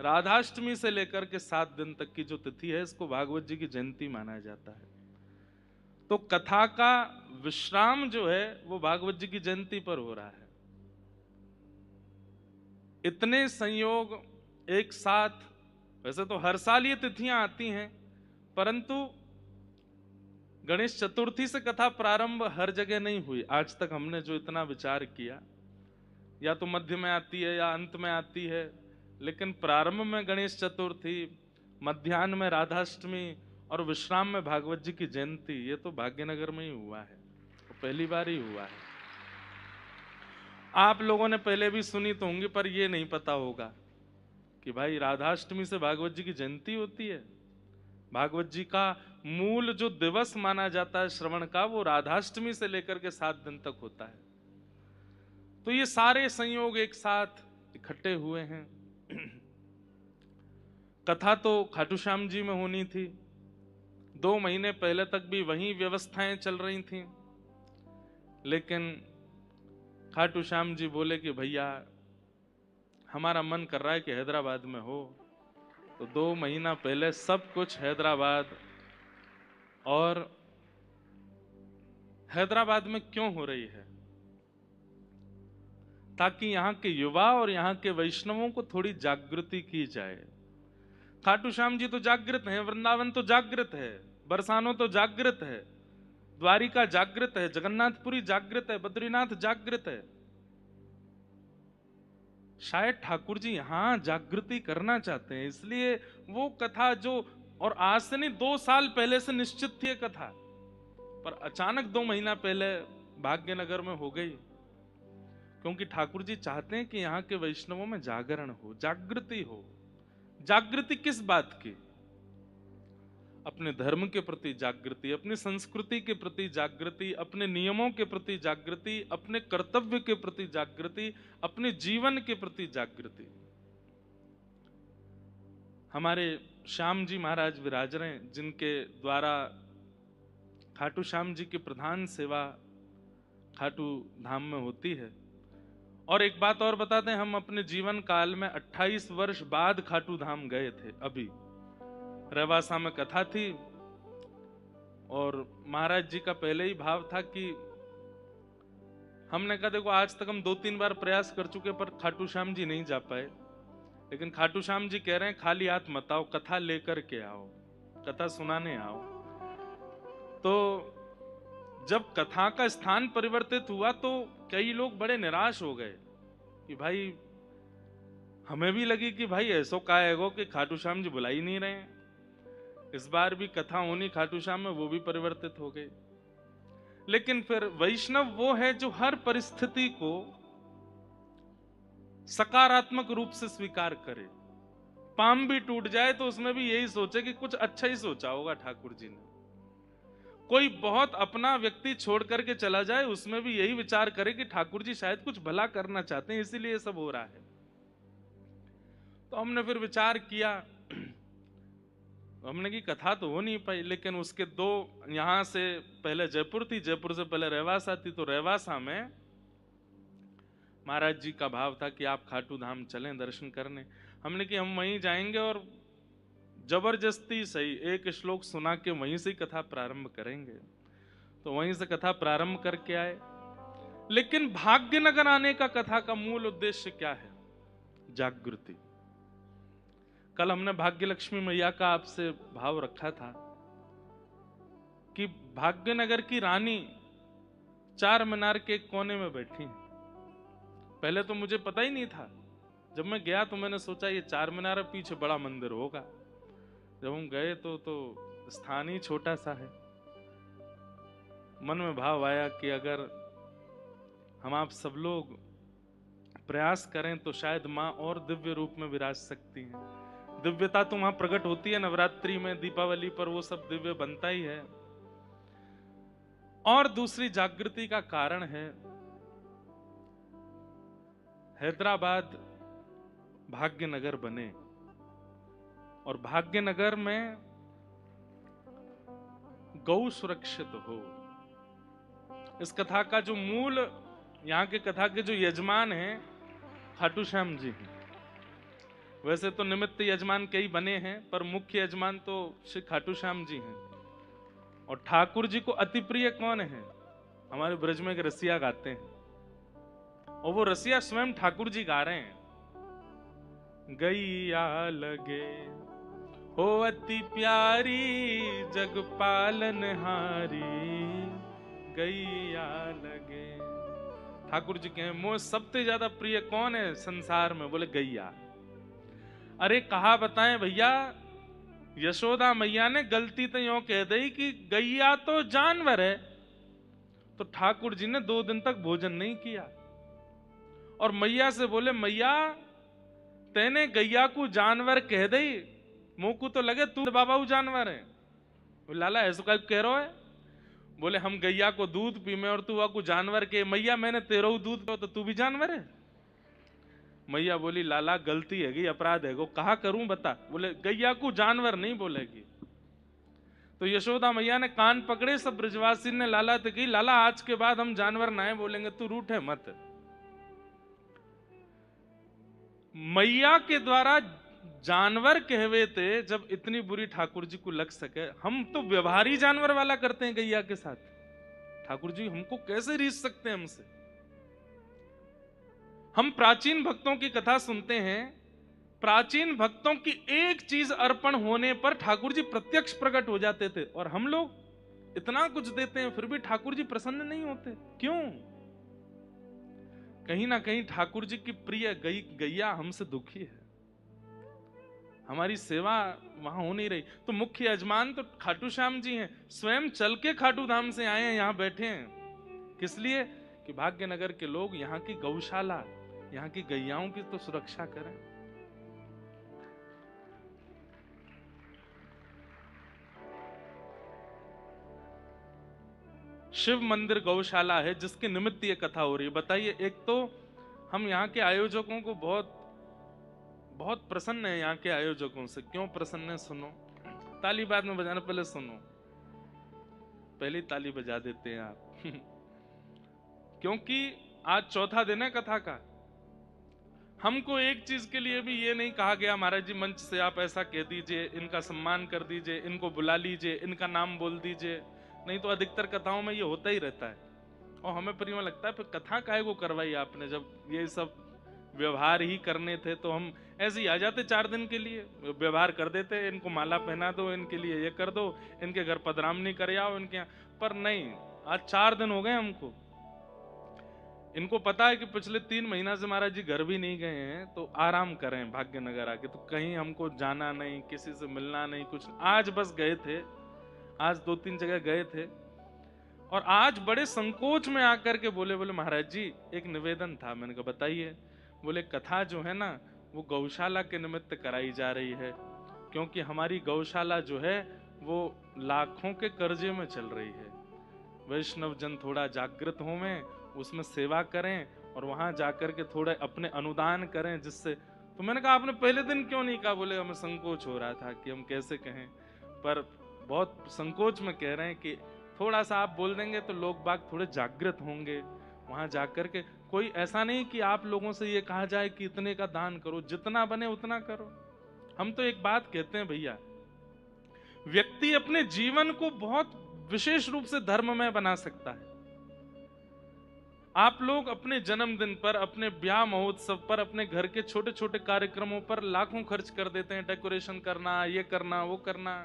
राधाष्टमी से लेकर के 7 दिन तक की जो तिथि है, इसको भागवत जी की जयंती माना जाता है। तो कथा का विश्राम जो है वो भागवत जी की जयंती पर हो रहा है। इतने संयोग एक साथ, वैसे तो हर साल ये तिथियां आती हैं, परंतु गणेश चतुर्थी से कथा प्रारंभ हर जगह नहीं हुई। आज तक हमने जो इतना विचार किया, या तो मध्य में आती है या अंत में आती है, लेकिन प्रारंभ में गणेश चतुर्थी, मध्याह्न में राधाष्टमी और विश्राम में भागवत जी की जयंती, ये तो भाग्यनगर में ही हुआ है, तो पहली बार ही हुआ है। आप लोगों ने पहले भी सुनी तो होंगी, पर ये नहीं पता होगा कि भाई राधाष्टमी से भागवत जी की जयंती होती है। भागवत जी का मूल जो दिवस माना जाता है श्रवण का, वो राधाष्टमी से लेकर के 7 दिन तक होता है। तो ये सारे संयोग एक साथ इकट्ठे हुए हैं। कथा तो खाटू श्याम जी में होनी थी, 2 महीने पहले तक भी वही व्यवस्थाएं चल रही थी, लेकिन खाटू श्याम जी बोले कि भैया हमारा मन कर रहा है कि हैदराबाद में हो। तो 2 महीना पहले सब कुछ हैदराबाद, और हैदराबाद में क्यों हो रही है, ताकि यहाँ के युवा और यहाँ के वैष्णवों को थोड़ी जागृति की जाए। खाटू श्याम जी तो जागृत हैं, वृंदावन तो जागृत है, बरसानो तो जागृत है, द्वारिका जागृत है, जगन्नाथपुरी जागृत है, बद्रीनाथ जागृत है। शायद ठाकुर जी यहां जागृति करना चाहते हैं, इसलिए वो कथा जो, और आज से नहीं 2 साल पहले से निश्चित थी ये कथा, पर अचानक 2 महीना पहले भाग्यनगर में हो गई, क्योंकि ठाकुर जी चाहते हैं कि यहाँ के वैष्णवों में जागरण हो, जागृति हो। जागृति किस बात की? अपने धर्म के प्रति जागृति, अपनी संस्कृति के प्रति जागृति, अपने नियमों के प्रति जागृति, अपने कर्तव्य के प्रति जागृति, अपने जीवन के प्रति जागृति। हमारे श्याम जी महाराज विराज रहे हैं, जिनके द्वारा खाटू श्याम जी की प्रधान सेवा खाटू धाम में होती है। और एक बात और बता दें, हम अपने जीवन काल में 28 वर्ष बाद खाटू धाम गए थे। अभी रेवासा में कथा थी, और महाराज जी का पहले ही भाव था कि हमने कहा देखो आज तक हम 2-3 बार प्रयास कर चुके, पर खाटू श्याम जी नहीं जा पाए, लेकिन खाटू श्याम जी कह रहे हैं खाली हाथ मत आओ, कथा लेकर के आओ, कथा सुनाने आओ। तो जब कथा का स्थान परिवर्तित हुआ तो कई लोग बड़े निराश हो गए कि भाई, हमें भी लगी कि भाई ऐसो का है कि खाटू श्याम जी बुला ही नहीं रहे हैं। इस बार भी कथा होनी खाटू श्याम में, वो भी परिवर्तित हो गई। लेकिन फिर वैष्णव वो है जो हर परिस्थिति को सकारात्मक रूप से स्वीकार करे। पाम भी टूट जाए तो उसमें भी यही सोचे कि कुछ अच्छा ही सोचा होगा ठाकुर जी ने। कोई बहुत अपना व्यक्ति छोड़ करके चला जाए, उसमें भी यही विचार करे कि ठाकुर जी शायद कुछ भला करना चाहते हैं, इसीलिए सब हो रहा है। तो हमने फिर विचार किया, हमने की कथा तो हो नहीं पाई, लेकिन उसके 2, यहां से पहले जयपुर थी, जयपुर से पहले रेवासा थी। तो रेवासा में महाराज जी का भाव था कि आप खाटू धाम चलें दर्शन करने। हमने कि हम वहीं जाएंगे और जबरदस्ती सही एक श्लोक सुना के वहीं से कथा प्रारंभ करेंगे। तो वहीं से कथा प्रारंभ करके आए। लेकिन भाग्यनगर आने का कथा का मूल उद्देश्य क्या है? जागृति। कल हमने भाग्य लक्ष्मी मैया का आपसे भाव रखा था कि भाग्यनगर की रानी 4 मीनार के कोने में बैठी है। पहले तो मुझे पता ही नहीं था, जब मैं गया तो मैंने सोचा ये 4 मीनार पीछे बड़ा मंदिर होगा। जब हम गए तो स्थान ही छोटा सा है। मन में भाव आया कि अगर हम आप सब लोग प्रयास करें तो शायद माँ और दिव्य रूप में विराज सकती हैं। दिव्यता तो वहां प्रकट होती है नवरात्रि में, दीपावली पर वो सब दिव्य बनता ही है। और दूसरी जागृति का कारण है हैदराबाद भाग्यनगर बने, और भाग्यनगर में गौ सुरक्षित हो। इस कथा का जो मूल, यहाँ के कथा के जो यजमान हैं खाटू श्याम जी हैं। वैसे तो निमित्त यजमान कई बने हैं, पर मुख्य यजमान तो श्री खाटू श्याम जी हैं। और ठाकुर जी को अति प्रिय कौन है? हमारे ब्रज में एक रसिया गाते हैं, और वो रसिया स्वयं ठाकुर जी गा रहे हैं। गैया लगे हो अति प्यारी, जग पालनहारी, गैया लगे। ठाकुर जी कहे मोह सबसे ज्यादा प्रिय कौन है संसार में? बोले गैया। अरे कहा बताएं भैया, यशोदा मैया ने गलती तो यूं कह दी कि गैया तो जानवर है, तो ठाकुर जी ने 2 दिन तक भोजन नहीं किया। और मैया से बोले मैया तेने गैया को जानवर कह दई, मुंह को तो लगे तू बाबा वो जानवर है। लाला ऐसा कह रहा है? बोले हम गैया को दूध पी में और तू को जानवर के। मैया मैंने तेरो दूध पियो तो तू भी जानवर है? मैया बोली लाला गलती है, अपराध है, कहा करूं बता। बोले गैया को जानवर नहीं बोलेगी। तो यशोदा मैया ने कान पकड़े, सब ब्रजवासी ने लाला तो की, लाला आज के बाद हम जानवर ना बोलेंगे, तू रूठे मत। मैया के द्वारा जानवर कहवे थे, जब इतनी बुरी ठाकुर जी को लग सके। हम तो व्यवहारी जानवर वाला करते हैं गैया के साथ, ठाकुर जी हमको कैसे रीस सकते हैं हमसे? हम प्राचीन भक्तों की कथा सुनते हैं, प्राचीन भक्तों की एक चीज अर्पण होने पर ठाकुर जी प्रत्यक्ष प्रकट हो जाते थे, और हम लोग इतना कुछ देते हैं फिर भी ठाकुर जी प्रसन्न नहीं होते। क्यों? कहीं ना कहीं ठाकुर जी की प्रिय गैया हमसे दुखी है, हमारी सेवा वहां हो नहीं रही। तो मुख्य यजमान तो खाटू श्याम जी हैं, स्वयं चल के खाटू धाम से आए हैं, यहां बैठे हैं। किस लिए? कि भाग्यनगर के लोग यहाँ की गौशाला, यहाँ की गैयाओं की तो सुरक्षा करें। शिव मंदिर गौशाला है जिसके निमित्त ये कथा हो रही है। बताइए, एक तो हम यहाँ के आयोजकों को बहुत बहुत प्रसन्न है, यहाँ के आयोजकों से। क्यों प्रसन्न है? सुनो, ताली बाद में बजाना, पहले सुनो, पहली ताली बजा देते हैं आप क्योंकि आज चौथा दिन है कथा का। हमको एक चीज के लिए भी ये नहीं कहा गया महाराज जी मंच से आप ऐसा कह दीजिए, इनका सम्मान कर दीजिए, इनको बुला लीजिए, इनका नाम बोल दीजिए। नहीं तो अधिकतर कथाओं में ये होता ही रहता है, और हमें पर यूं लगता है फिर कथा काहे को करवाई आपने, जब ये सब व्यवहार ही करने थे तो हम ऐसे ही आ जाते 4 दिन के लिए, व्यवहार कर देते, इनको माला पहना दो, इनके लिए ये कर दो, इनके घर पधरामनी कर आओ, इनके यहाँ। पर नहीं, आज 4 दिन हो गए हमको। इनको पता है कि पिछले 3 महीना से महाराज जी घर भी नहीं गए हैं, तो आराम करें भाग्यनगर आके, तो कहीं हमको जाना नहीं, किसी से मिलना नहीं, कुछ। आज बस गए थे, आज 2-3 जगह गए थे, और आज बड़े संकोच में आकर के बोले महाराज जी एक निवेदन था। मैंने कहा बताइए। बोले कथा जो है ना वो गौशाला के निमित्त कराई जा रही है, क्योंकि हमारी गौशाला जो है वो लाखों के कर्जे में चल रही है। वैष्णव जन थोड़ा जागृत हो में, उसमें सेवा करें, और वहां जाकर के थोड़े अपने अनुदान करें, जिससे। तो मैंने कहा आपने पहले दिन क्यों नहीं कहा? बोले हमें संकोच हो रहा था कि हम कैसे कहें, पर बहुत संकोच में कह रहे हैं कि थोड़ा सा आप बोल देंगे तो लोग बाग थोड़े जागृत होंगे वहां जाकर के। कोई ऐसा नहीं कि आप लोगों से ये कहा जाए कि इतने का दान करो, जितना बने उतना करो। हम तो एक बात कहते हैं भैया, व्यक्ति अपने जीवन को बहुत विशेष रूप से धर्ममय बना सकता है। आप लोग अपने जन्मदिन पर, अपने ब्याह महोत्सव पर, अपने घर के छोटे छोटे कार्यक्रमों पर लाखों खर्च कर देते हैं, डेकोरेशन करना, ये करना, वो करना।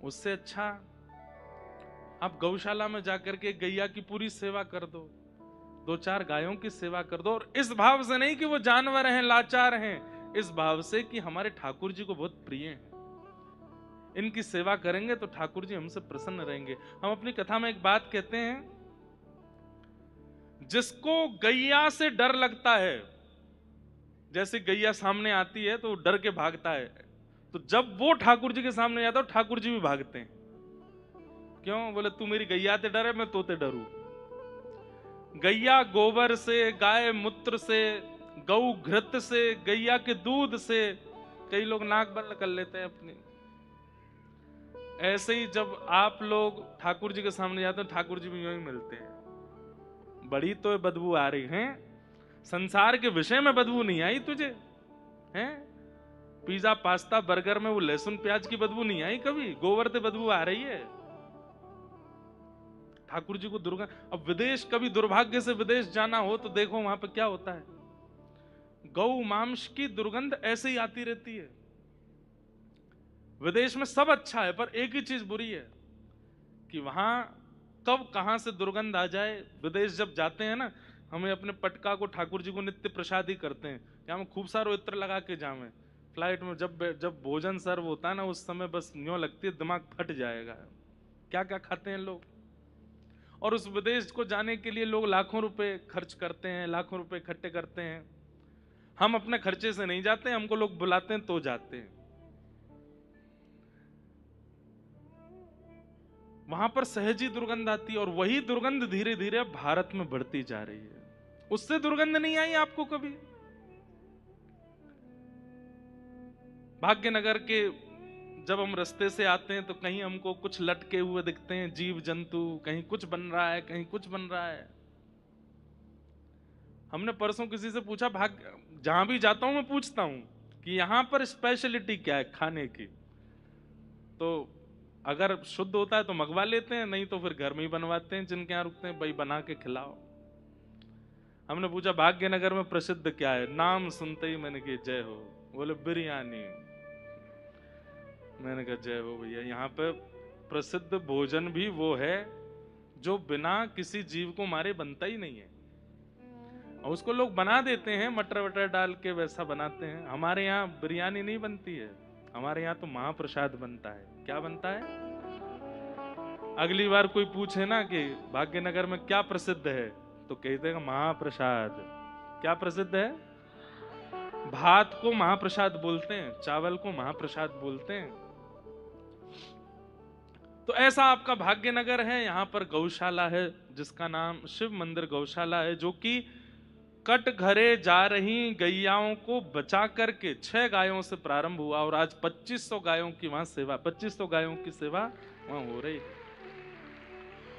उससे अच्छा आप गौशाला में जाकर के गैया की पूरी सेवा कर दो, 2-4 गायों की सेवा कर दो, और इस भाव से नहीं कि वो जानवर हैं, लाचार हैं, इस भाव से कि हमारे ठाकुर जी को बहुत प्रिय हैं। इनकी सेवा करेंगे तो ठाकुर जी हमसे प्रसन्न रहेंगे। हम अपनी कथा में एक बात कहते हैं, जिसको गैया से डर लगता है, जैसे गैया सामने आती है तो डर के भागता है, तो जब वो ठाकुर जी के सामने जाता है ठाकुर जी भी भागते हैं। क्यों? बोले तू मेरी गैया ते डरे, मैं तोते डरू। गैया गोबर से, गाय मूत्र से, गौ घृत से, गैया के दूध से कई लोग नाक बंद कर लेते हैं अपनी। ऐसे ही जब आप लोग ठाकुर जी के सामने जाते हैं, ठाकुर जी भी यूं ही मिलते हैं। बड़ी तो बदबू आ रही है, संसार के विषय में बदबू नहीं आई तुझे, हैं? पिज्जा पास्ता बर्गर में वो लहसुन प्याज की बदबू नहीं आई कभी, गोबर से बदबू आ रही है। ठाकुर जी को दुर्गंध, अब विदेश, कभी दुर्भाग्य से विदेश जाना हो तो देखो वहां पर क्या होता है, गौ मांस की दुर्गंध ऐसे ही आती रहती है। विदेश में सब अच्छा है, पर एक ही चीज बुरी है कि वहां कब कहां से दुर्गंध आ जाए। विदेश जब जाते हैं ना, हमें अपने पटका को ठाकुर जी को नित्य प्रसादी करते हैं कि हम खूब सारा इत्र लगा के जावे। फ्लाइट में जब भोजन सर्व होता है ना, उस समय बस यूं लगती है दिमाग फट जाएगा, क्या क्या खाते हैं लोग। और उस विदेश को जाने के लिए लोग लाखों रुपए खर्च करते हैं, लाखों रुपए इकट्ठे करते हैं। हम अपने खर्चे से नहीं जाते, हमको लोग बुलाते हैं तो जाते हैं। वहां पर सहजी दुर्गंध आती है, और वही दुर्गंध धीरे धीरे अब भारत में बढ़ती जा रही है। उससे दुर्गंध नहीं आई आपको कभी? भाग्यनगर के जब हम रास्ते से आते हैं तो कहीं हमको कुछ लटके हुए दिखते हैं, जीव जंतु, कहीं कुछ बन रहा है, कहीं कुछ बन रहा है। हमने परसों किसी से पूछा, जहां भी जाता हूं मैं पूछता हूं कि यहां पर स्पेशलिटी क्या है खाने की, तो अगर शुद्ध होता है तो मंगवा लेते हैं, नहीं तो फिर घर में ही बनवाते हैं, जिनके यहाँ रुकते हैं, भाई बना के खिलाओ। हमने पूछा भाग्यनगर में प्रसिद्ध क्या है, नाम सुनते ही मैंने कहा जय हो, बोले बिरयानी। मैंने कहा जय हो भैया, यहाँ पे प्रसिद्ध भोजन भी वो है जो बिना किसी जीव को मारे बनता ही नहीं है, और उसको लोग बना देते हैं मटर वटर डाल के, वैसा बनाते हैं। हमारे यहाँ बिरयानी नहीं बनती है, हमारे यहाँ तो महाप्रसाद बनता है। क्या बनता है? अगली बार कोई पूछे ना कि भाग्यनगर में क्या प्रसिद्ध है, तो कहते हैं महाप्रसाद। क्या प्रसिद्ध है? भात को महाप्रसाद बोलते हैं, चावल को महाप्रसाद बोलते हैं। तो ऐसा आपका भाग्यनगर है, यहाँ पर गौशाला है जिसका नाम शिव मंदिर गौशाला है, जो कि कट घरे जा रही गैयाओं को बचा करके 6 गायों से प्रारंभ हुआ, और आज 2500 गायों की वहां सेवा, 2500 गायों की सेवा वहां हो रही है।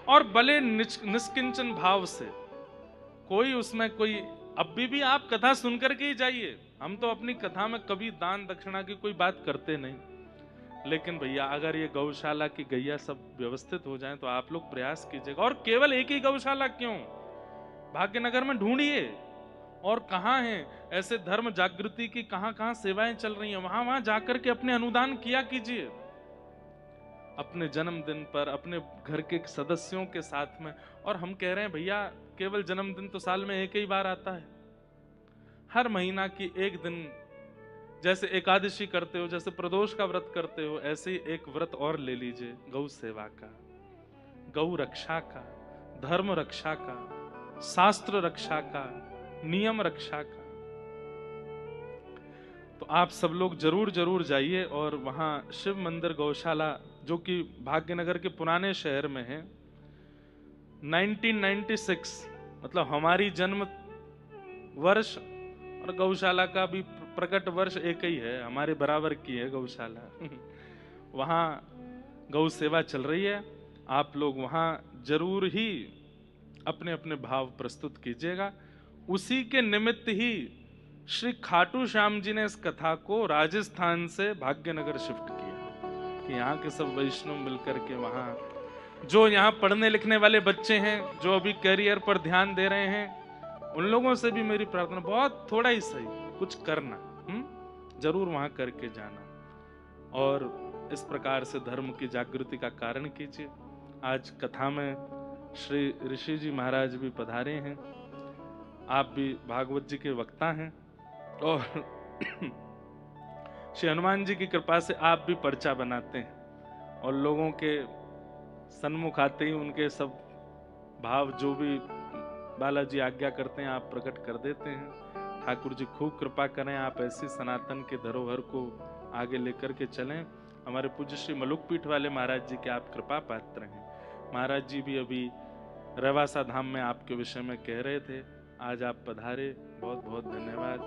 और बड़े निष्किंचन भाव से, कोई उसमें कोई, अभी भी आप कथा सुनकर के ही जाइए। हम तो अपनी कथा में कभी दान दक्षिणा की कोई बात करते नहीं, लेकिन भैया अगर ये गौशाला की गैया सब व्यवस्थित हो जाए तो आप लोग प्रयास कीजिएगा। और केवल एक ही गौशाला क्यों, भाग्यनगर में ढूंढिए और कहां है ऐसे धर्म जागृति की, कहां कहां सेवाएं चल रही हैं, वहां वहां जाकर के अपने अनुदान किया कीजिए। अपने जन्मदिन पर अपने घर के सदस्यों के साथ में। और हम कह रहे हैं भैया केवल जन्मदिन तो साल में एक ही बार आता है, हर महीना की एक दिन, जैसे एकादशी करते हो, जैसे प्रदोष का व्रत करते हो, ऐसे ही एक व्रत और ले लीजिए, गौ सेवा का, गौ रक्षा का, धर्म रक्षा का, शास्त्र रक्षा का, नियम रक्षा का। तो आप सब लोग जरूर जरूर जाइए। और वहां शिव मंदिर गौशाला, जो कि भाग्यनगर के पुराने शहर में है, 1996 मतलब हमारी जन्म वर्ष और गौशाला का भी प्रकट वर्ष एक ही है, हमारे बराबर की है गौशाला। वहां गौ सेवा चल रही है, आप लोग वहां जरूर ही अपने अपने भाव प्रस्तुत कीजिएगा। उसी के निमित्त ही श्री खाटू श्याम जी ने इस कथा को राजस्थान से भाग्यनगर शिफ्ट किया, कि यहाँ के सब वैष्णव मिलकर के वहाँ, जो यहाँ पढ़ने लिखने वाले बच्चे हैं, जो अभी करियर पर ध्यान दे रहे हैं, उन लोगों से भी मेरी प्रार्थना, बहुत थोड़ा ही सही कुछ करना, जरूर वहां करके जाना और इस प्रकार से धर्म की जागृति का कारण कीजिए। आज कथा में श्री ऋषि जी महाराज भी पधारे हैं, आप भी भागवत जी के वक्ता हैं, और श्री हनुमान जी की कृपा से आप भी पर्चा बनाते हैं, और लोगों के सन्मुख आते ही उनके सब भाव जो भी बालाजी आज्ञा करते हैं आप प्रकट कर देते हैं। ठाकुर जी खूब कृपा करें, आप ऐसी सनातन के धरोहर को आगे लेकर के चलें। हमारे पूज्य श्री मलुकपीठ वाले महाराज जी के आप कृपा पात्र हैं। महाराज जी भी अभी रवासा धाम में आपके विषय में कह रहे थे, आज आप पधारे, बहुत बहुत धन्यवाद।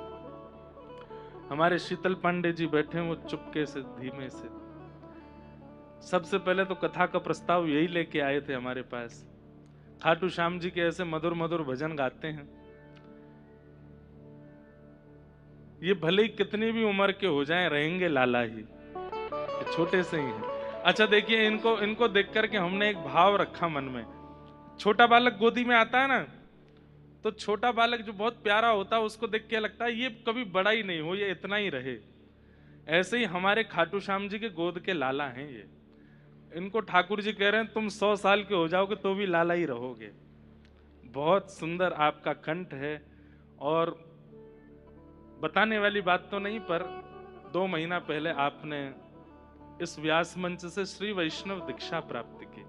हमारे शीतल पांडे जी बैठे, वो चुपके से धीमे से, सबसे पहले तो कथा का प्रस्ताव यही लेके आए थे हमारे पास। खाटू श्याम जी के ऐसे मधुर मधुर भजन गाते हैं, ये भले ही कितनी भी उम्र के हो जाएं, रहेंगे लाला ही, ये छोटे से ही हैं। अच्छा देखिए, इनको देख करके हमने एक भाव रखा मन में। छोटा बालक गोदी में आता है ना, तो छोटा बालक जो बहुत प्यारा होता है उसको देख के लगता है ये कभी बड़ा ही नहीं हो, ये इतना ही रहे। ऐसे ही हमारे खाटू श्याम जी के गोद के लाला हैं ये। इनको ठाकुर जी कह रहे हैं तुम 100 साल के हो जाओगे तो भी लाला ही रहोगे। बहुत सुंदर आपका कंठ है। और बताने वाली बात तो नहीं, पर 2 महीना पहले आपने इस व्यास मंच से श्री वैष्णव दीक्षा प्राप्त की,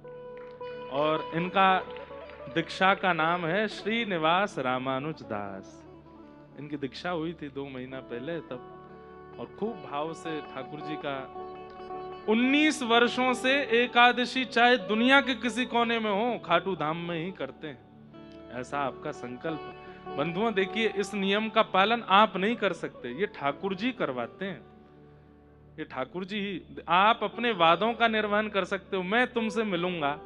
और इनका दीक्षा का नाम है श्रीनिवास रामानुज दास। इनकी दीक्षा हुई थी 2 महीना पहले तब, और खूब भाव से ठाकुर जी का 19 वर्षों से एकादशी चाहे दुनिया के किसी कोने में हो, खाटू धाम में ही करते हैं, ऐसा आपका संकल्प। बंधुओं देखिए, इस नियम का पालन आप नहीं कर सकते, ये ठाकुर जी करवाते हैं, ये ठाकुर जी ही। आप अपने वादों का निर्वहन कर सकते हो। मैं तुमसे मिलूंगा,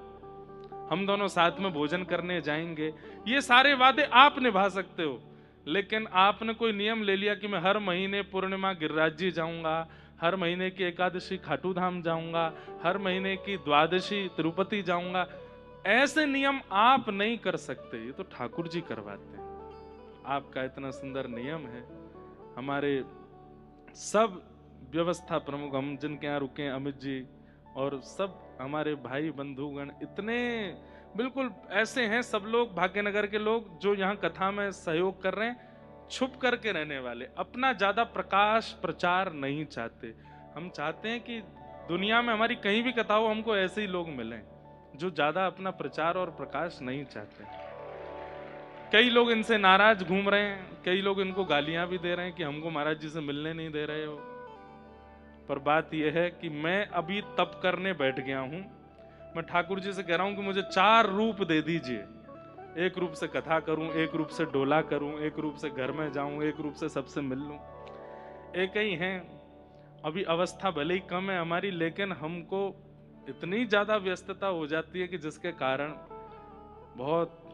हम दोनों साथ में भोजन करने जाएंगे, ये सारे वादे आप निभा सकते हो। लेकिन आपने कोई नियम ले लिया कि मैं हर महीने पूर्णिमा गिरिराज जी जाऊंगा, हर महीने की एकादशी खाटू धाम जाऊंगा, हर महीने की द्वादशी तिरुपति जाऊंगा, ऐसे नियम आप नहीं कर सकते, ये तो ठाकुर जी करवाते हैं। आपका इतना सुंदर नियम है। हमारे सब व्यवस्था प्रमुख, हम जिनके यहाँ रुके हैं, अमित जी और सब हमारे भाई बंधुगण इतने बिल्कुल ऐसे हैं, सब लोग भाग्यनगर के लोग जो यहाँ कथा में सहयोग कर रहे हैं, छुप करके रहने वाले, अपना ज्यादा प्रकाश प्रचार नहीं चाहते। हम चाहते हैं कि दुनिया में हमारी कहीं भी कथा हो, हमको ऐसे ही लोग मिलें जो ज्यादा अपना प्रचार और प्रकाश नहीं चाहते। कई लोग इनसे नाराज घूम रहे हैं, कई लोग इनको गालियां भी दे रहे हैं कि हमको महाराज जी से मिलने नहीं दे रहे हो। पर बात यह है कि मैं अभी तप करने बैठ गया हूं। मैं ठाकुर जी से कह रहा हूं कि मुझे 4 रूप दे दीजिए, एक रूप से कथा करूं, एक रूप से डोला करूं, एक रूप से घर में जाऊं, एक रूप से सबसे मिल लूं। एक ही हैं। अभी अवस्था भले ही कम है हमारी, लेकिन हमको इतनी ज्यादा व्यस्तता हो जाती है कि जिसके कारण बहुत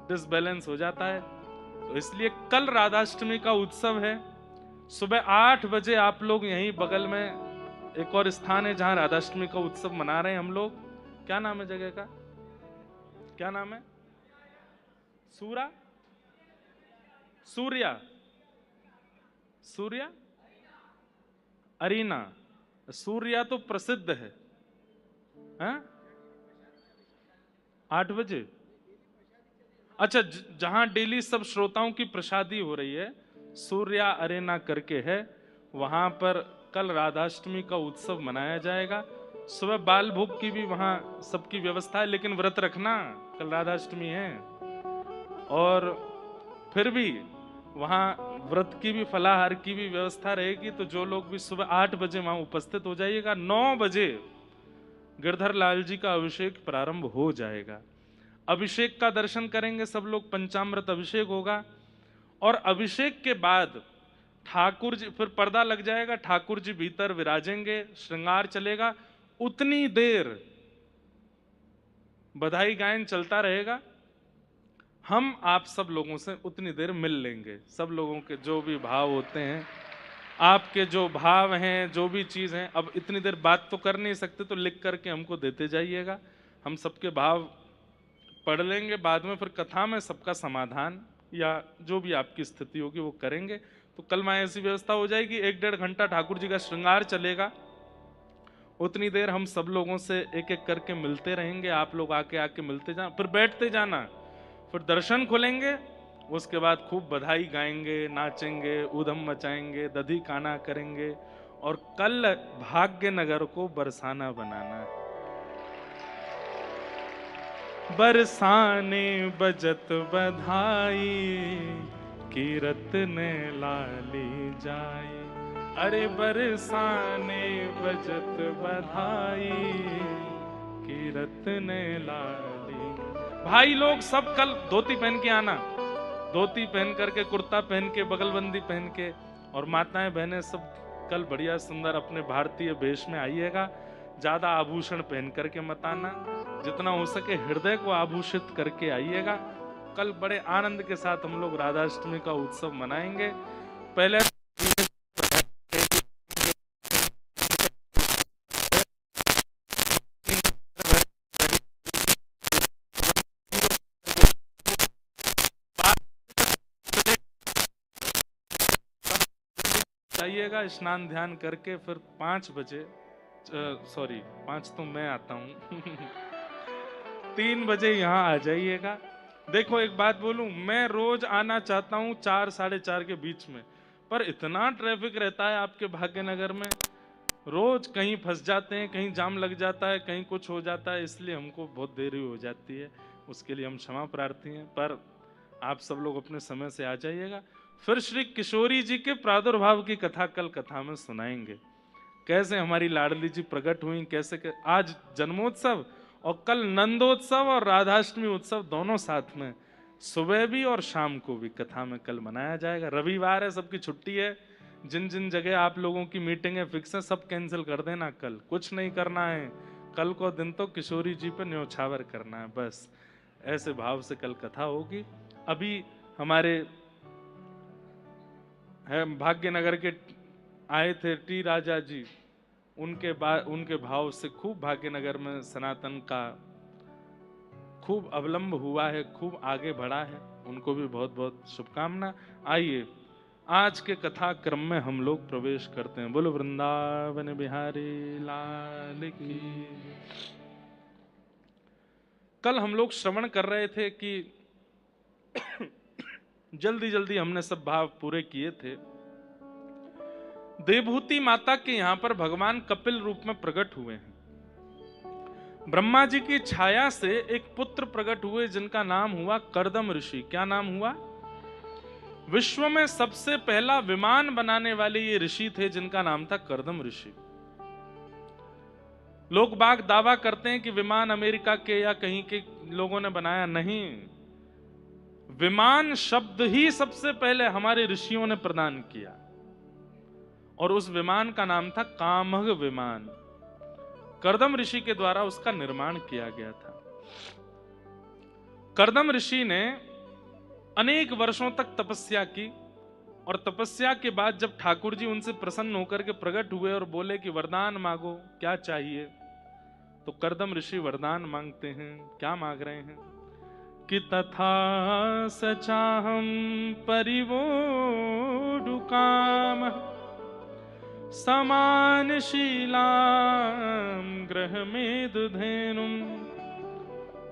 डिसबैलेंस हो जाता है। तो इसलिए कल राधाष्टमी का उत्सव है, सुबह 8 बजे आप लोग यहीं बगल में एक और स्थान है जहां राधाष्टमी का उत्सव मना रहे हैं हम लोग। क्या नाम है जगह का? क्या नाम है? सूर्या अरीना। सूर्या तो प्रसिद्ध है, हाँ? 8 बजे। अच्छा, जहां डेली सब श्रोताओं की प्रसादी हो रही है, सूर्या अरेना करके है, वहां पर कल राधाष्टमी का उत्सव मनाया जाएगा। सुबह बाल भोग की भी वहां सबकी व्यवस्था है, लेकिन व्रत रखना, कल राधाष्टमी है। और फिर भी वहां व्रत की भी, फलाहार की भी व्यवस्था रहेगी। तो जो लोग भी सुबह 8 बजे वहां उपस्थित हो जाइएगा। 9 बजे गिरधर लाल जी का अभिषेक प्रारंभ हो जाएगा। अभिषेक का दर्शन करेंगे सब लोग, पंचामृत अभिषेक होगा, और अभिषेक के बाद ठाकुर जी, फिर पर्दा लग जाएगा, ठाकुर जी भीतर विराजेंगे, श्रृंगार चलेगा, उतनी देर बधाई गायन चलता रहेगा। हम आप सब लोगों से उतनी देर मिल लेंगे। सब लोगों के जो भी भाव होते हैं, आपके जो भाव हैं, जो भी चीज हैं, अब इतनी देर बात तो कर नहीं सकते, तो लिख करके हमको देते जाइएगा, हम सबके भाव पढ़ लेंगे। बाद में फिर कथा में सबका समाधान या जो भी आपकी स्थिति होगी वो करेंगे। तो कल वहां ऐसी व्यवस्था हो जाएगी, 1-1.5 घंटा ठाकुर जी का श्रृंगार चलेगा। उतनी देर हम सब लोगों से एक एक करके मिलते रहेंगे, आप लोग आके आके मिलते जाना, फिर बैठते जाना, फिर दर्शन खुलेंगे। उसके बाद खूब बधाई गाएंगे, नाचेंगे, ऊधम मचाएंगे, दधी काना करेंगे, और कल भाग्यनगर को बरसाना बनाना है। बरसाने बजत बधाई, कीरत ने लाली जाई। अरे बरसाने बजत बधाई, कीरत ने लाली। भाई लोग सब कल धोती पहन के आना, धोती पहन करके, कुर्ता पहन के, बगलबंदी पहन के, और माताएं बहनें सब कल बढ़िया सुंदर अपने भारतीय वेश में आइएगा। ज्यादा आभूषण पहन करके मत आना, जितना हो सके हृदय को आभूषित करके आइएगा। कल बड़े आनंद के साथ हम लोग राधाष्टमी का उत्सव मनाएंगे। पहले जाइएगा स्नान ध्यान करके, फिर 5 बजे, सॉरी 5 तो मैं आता हूँ 3 बजे यहाँ आ जाइएगा। देखो एक बात बोलूं, मैं रोज आना चाहता हूँ 4 साढ़े 4 के बीच में, पर इतना ट्रैफिक रहता है आपके भाग्यनगर में, रोज कहीं फंस जाते हैं, कहीं जाम लग जाता है, कहीं कुछ हो जाता है, इसलिए हमको बहुत देरी हो जाती है। उसके लिए हम क्षमा प्रार्थी हैं, पर आप सब लोग अपने समय से आ जाइएगा। फिर श्री किशोरी जी के प्रादुर्भाव की कथा कल कथा में सुनाएंगे, कैसे हमारी लाडली जी प्रकट हुई, कैसे आज जन्मोत्सव और कल नंदोत्सव और राधाष्टमी उत्सव दोनों साथ में, सुबह भी और शाम को भी कथा में कल मनाया जाएगा। रविवार है, सबकी छुट्टी है, जिन जिन जगह आप लोगों की मीटिंग फिक्स है सब कैंसिल कर देना, कल कुछ नहीं करना है, कल को दिन तो किशोरी जी पे न्योछावर करना है, बस ऐसे भाव से कल कथा होगी। अभी हमारे भाग्यनगर के आए थे टी राजा जी, उनके भाव से खूब भाग्यनगर में सनातन का खूब अवलंब हुआ है, खूब आगे बढ़ा है, उनको भी बहुत बहुत शुभकामना। आइए आज के कथा क्रम में हम लोग प्रवेश करते हैं। बोलो वृंदावन बिहारी लाल की। कल हम लोग श्रवण कर रहे थे कि जल्दी जल्दी हमने सब भाव पूरे किए थे। देवभूति माता के यहां पर भगवान कपिल रूप में प्रकट हुए हैं। ब्रह्मा जी की छाया से एक पुत्र प्रकट हुए जिनका नाम हुआ कर्दम ऋषि। क्या नाम हुआ? विश्व में सबसे पहला विमान बनाने वाले ये ऋषि थे जिनका नाम था कर्दम ऋषि। लोग बाग दावा करते हैं कि विमान अमेरिका के या कहीं के लोगों ने बनाया, नहीं, विमान शब्द ही सबसे पहले हमारे ऋषियों ने प्रदान किया, और उस विमान का नाम था कामग विमान। कर्दम ऋषि के द्वारा उसका निर्माण किया गया था। कर्दम ऋषि ने अनेक वर्षों तक तपस्या की, और तपस्या के बाद जब ठाकुर जी उनसे प्रसन्न होकर के प्रकट हुए और बोले कि वरदान मांगो, क्या चाहिए, तो कर्दम ऋषि वरदान मांगते हैं। क्या मांग रहे हैं कि तथा सचाहम परिवोढु काम समान शीलाम ग्रह मेदुधेनुम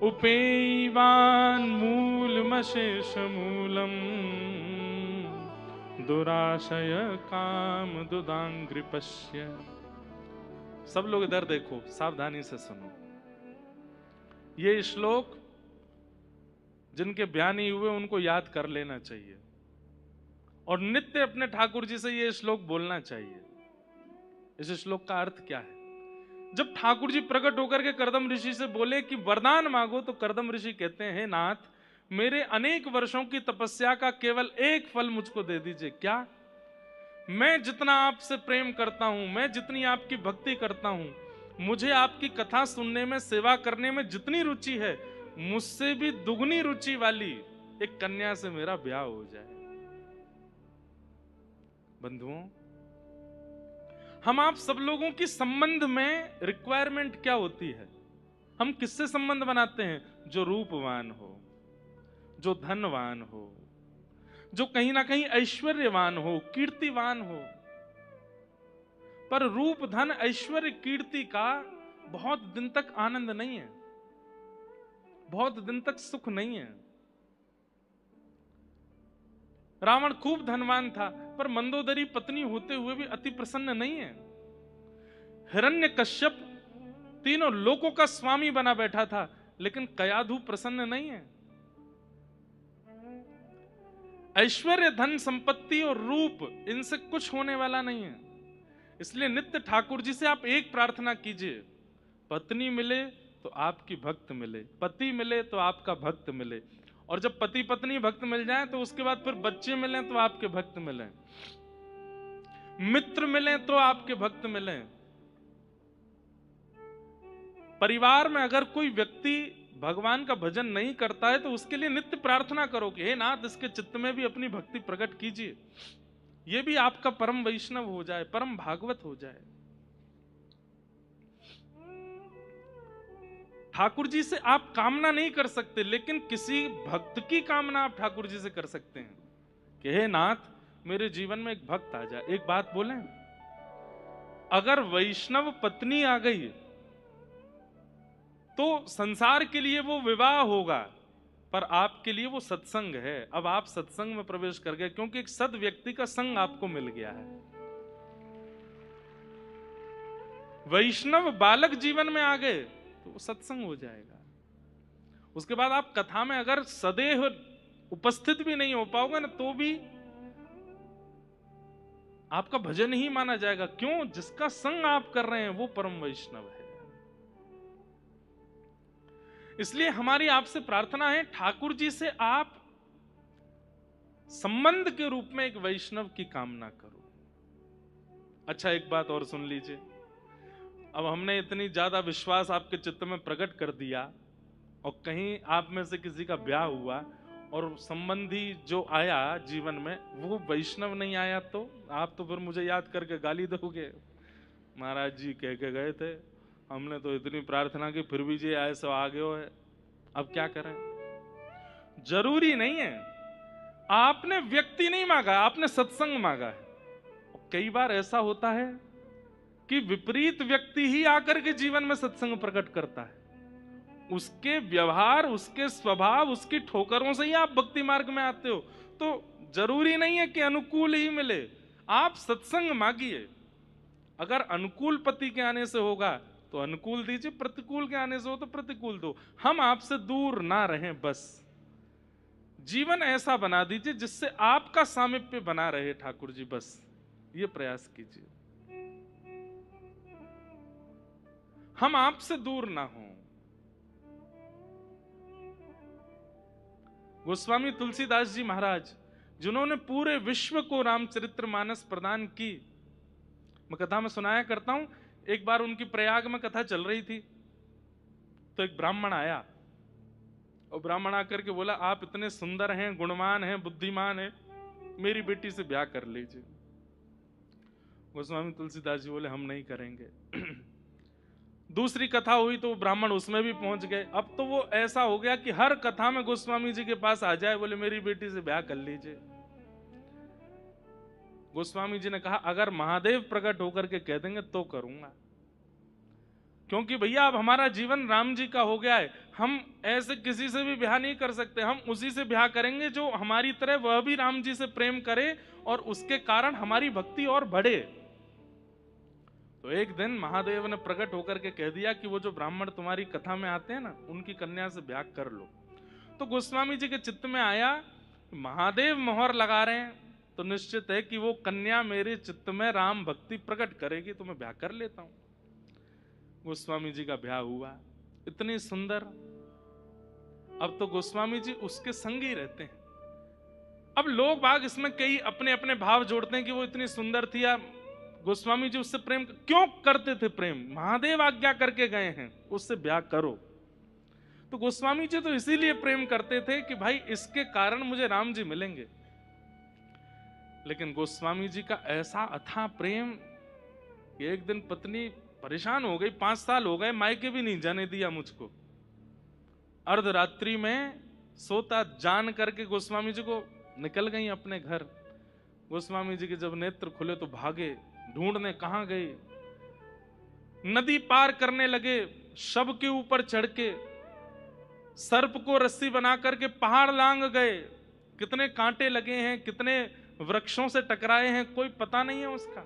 उपेयवान मूलमशेष मूलम दुराशय काम दुदांग्रिपश्य। सब लोग इधर देखो, सावधानी से सुनो। ये श्लोक जिनके बयान नहीं हुए उनको याद कर लेना चाहिए, और नित्य अपने ठाकुर जी से ये श्लोक बोलना चाहिए। इस श्लोक का अर्थ क्या है? जब ठाकुर जी प्रकट होकर के कर्दम ऋषि से बोले कि वरदान मांगो, तो कर्दम ऋषि कहते हैं, नाथ, मेरे अनेक वर्षों की तपस्या का केवल एक फल मुझको दे दीजिए। क्या? मैं जितना आपसे प्रेम करता हूं, मैं जितनी आपकी भक्ति करता हूं, मुझे आपकी कथा सुनने में, सेवा करने में जितनी रुचि है, मुझसे भी दुगनी रुचि वाली एक कन्या से मेरा ब्याह हो जाए। बंधुओं, हम आप सब लोगों की संबंध में रिक्वायरमेंट क्या होती है? हम किससे संबंध बनाते हैं? जो रूपवान हो, जो धनवान हो, जो कहीं ना कहीं ऐश्वर्यवान हो, कीर्तिवान हो। पर रूप, धन, ऐश्वर्य, कीर्ति का बहुत दिन तक आनंद नहीं है, बहुत दिन तक सुख नहीं है। रावण खूब धनवान था, पर मंदोदरी पत्नी होते हुए भी अति प्रसन्न नहीं है। हिरण्यकश्यप तीनों लोकों का स्वामी बना बैठा था, लेकिन कयाधु प्रसन्न नहीं है। ऐश्वर्य, धन, संपत्ति और रूप, इनसे कुछ होने वाला नहीं है। इसलिए नित्य ठाकुर जी से आप एक प्रार्थना कीजिए, पत्नी मिले तो आपकी भक्त मिले, पति मिले तो आपका भक्त मिले, और जब पति पत्नी भक्त मिल जाए तो उसके बाद फिर बच्चे मिले तो आपके भक्त मिले, मित्र मिले तो आपके भक्त मिले। परिवार में अगर कोई व्यक्ति भगवान का भजन नहीं करता है तो उसके लिए नित्य प्रार्थना करो कि हे नाथ, इसके चित्त में भी अपनी भक्ति प्रकट कीजिए। ये भी आपका परम वैष्णव हो जाए, परम भागवत हो जाए। ठाकुर जी से आप कामना नहीं कर सकते, लेकिन किसी भक्त की कामना आप ठाकुर जी से कर सकते हैं कि हे नाथ, मेरे जीवन में एक भक्त आ जाए। एक बात बोलें, अगर वैष्णव पत्नी आ गई तो संसार के लिए वो विवाह होगा, पर आपके लिए वो सत्संग है। अब आप सत्संग में प्रवेश कर गए, क्योंकि एक सद व्यक्ति का संग आपको मिल गया है। वैष्णव बालक जीवन में आ गए तो वो सत्संग हो जाएगा। उसके बाद आप कथा में अगर सदैव उपस्थित भी नहीं हो पाओगे ना, तो भी आपका भजन ही माना जाएगा। क्यों? जिसका संग आप कर रहे हैं वो परम वैष्णव है। इसलिए हमारी आपसे प्रार्थना है, ठाकुर जी से आप संबंध के रूप में एक वैष्णव की कामना करो। अच्छा, एक बात और सुन लीजिए। अब हमने इतनी ज्यादा विश्वास आपके चित्त में प्रकट कर दिया, और कहीं आप में से किसी का ब्याह हुआ और संबंधी जो आया जीवन में वो वैष्णव नहीं आया, तो आप तो फिर मुझे याद करके गाली दोगे, महाराज जी कह के गए थे, हमने तो इतनी प्रार्थना की फिर भी जी ऐसे आगे हो है, अब क्या करें। जरूरी नहीं है, आपने व्यक्ति नहीं मांगा, आपने सत्संग मांगा है। कई बार ऐसा होता है कि विपरीत व्यक्ति ही आकर के जीवन में सत्संग प्रकट करता है। उसके व्यवहार, उसके स्वभाव, उसकी ठोकरों से ही आप भक्ति मार्ग में आते हो। तो जरूरी नहीं है कि अनुकूल ही मिले, आप सत्संग मांगिए। अगर अनुकूल पति के आने से होगा तो अनुकूल दीजिए, प्रतिकूल के आने से हो तो प्रतिकूल दो। हम आपसे दूर ना रहें, बस जीवन ऐसा बना दीजिए जिससे आपका सामिप्य बना रहे ठाकुर जी, बस ये प्रयास कीजिए, हम आपसे दूर ना हों। गोस्वामी तुलसीदास जी महाराज, जिन्होंने पूरे विश्व को रामचरितमानस प्रदान की, मैं कथा में सुनाया करता हूं। एक बार उनकी प्रयाग में कथा चल रही थी, तो एक ब्राह्मण आया, और ब्राह्मण आकर के बोला, आप इतने सुंदर हैं, गुणवान हैं, बुद्धिमान हैं, मेरी बेटी से ब्याह कर लीजिए। गोस्वामी तुलसीदास जी बोले, हम नहीं करेंगे। दूसरी कथा हुई तो ब्राह्मण उसमें भी पहुंच गए। अब तो वो ऐसा हो गया कि हर कथा में गोस्वामी जी के पास आ जाए, बोले मेरी बेटी से ब्याह कर लीजिए। गोस्वामी जी ने कहा, अगर महादेव प्रकट होकर के कह देंगे तो करूंगा, क्योंकि भैया अब हमारा जीवन राम जी का हो गया है। हम ऐसे किसी से भी ब्याह नहीं कर सकते, हम उसी से ब्याह करेंगे जो हमारी तरह वह भी राम जी से प्रेम करे और उसके कारण हमारी भक्ति और बढ़े। तो एक दिन महादेव ने प्रकट होकर के कह दिया कि वो जो ब्राह्मण तुम्हारी कथा में आते हैं ना, उनकी कन्या से ब्याह कर लो। तो गोस्वामी जी के चित्त में आया, महादेव मोहर लगा रहे हैं तो निश्चित है कि वो कन्या मेरे चित्त में राम भक्ति प्रकट करेगी, तो मैं ब्याह कर लेता हूं। गोस्वामी जी का ब्याह हुआ, इतनी सुंदर। अब तो गोस्वामी जी उसके संग ही रहते हैं। अब लोग बाग इसमें कई अपने अपने भाव जोड़ते हैं कि वो इतनी सुंदर थी, या गोस्वामी जी उससे प्रेम क्यों करते थे? प्रेम महादेव आज्ञा करके गए हैं, उससे ब्याह करो। तो गोस्वामी जी तो इसीलिए प्रेम करते थे कि भाई इसके कारण मुझे राम जी मिलेंगे। लेकिन गोस्वामी जी का ऐसा अथाह प्रेम कि एक दिन पत्नी परेशान हो गई, 5 साल हो गए मायके भी नहीं जाने दिया मुझको। अर्धरात्रि में सोता जान करके गोस्वामी जी को निकल गई अपने घर। गोस्वामी जी के जब नेत्र खुले तो भागे, ढूंढने कहां गए। नदी पार करने लगे, शव के ऊपर चढ़ के सर्प को रस्सी बना करके पहाड़ लांग गए। कितने कांटे लगे हैं, कितने वृक्षों से टकराए हैं, कोई पता नहीं है उसका।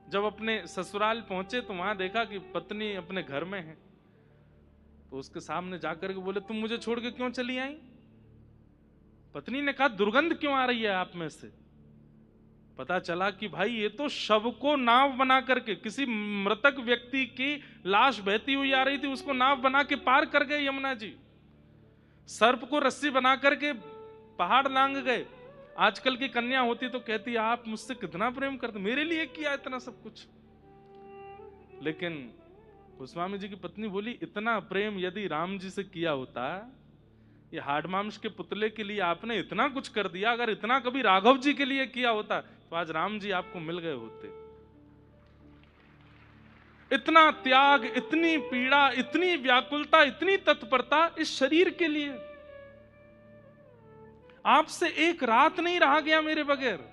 जब अपने ससुराल पहुंचे तो वहां देखा कि पत्नी अपने घर में है। तो उसके सामने जाकर के बोले, तुम मुझे छोड़ के क्यों चली आई? पत्नी ने कहा, दुर्गंध क्यों आ रही है आप में से? पता चला कि भाई ये तो शव को नाव बना करके, किसी मृतक व्यक्ति की लाश बहती हुई आ रही थी, उसको नाव बना के पार कर गए यमुना जी। सर्प को रस्सी बना करके पहाड़ लांग गए। आजकल की कन्या होती तो कहती, आप मुझसे कितना प्रेम करते, मेरे लिए किया इतना सब कुछ। लेकिन गोस्वामी जी की पत्नी बोली, इतना प्रेम यदि राम जी से किया होता ये हाड़ मांस के पुतले के लिए आपने इतना कुछ कर दिया, अगर इतना कभी राघव जी के लिए किया होता तो आज राम जी आपको मिल गए होते। इतना त्याग, इतनी पीड़ा, इतनी व्याकुलता, इतनी तत्परता इस शरीर के लिए। आपसे एक रात नहीं रहा गया मेरे बगैर।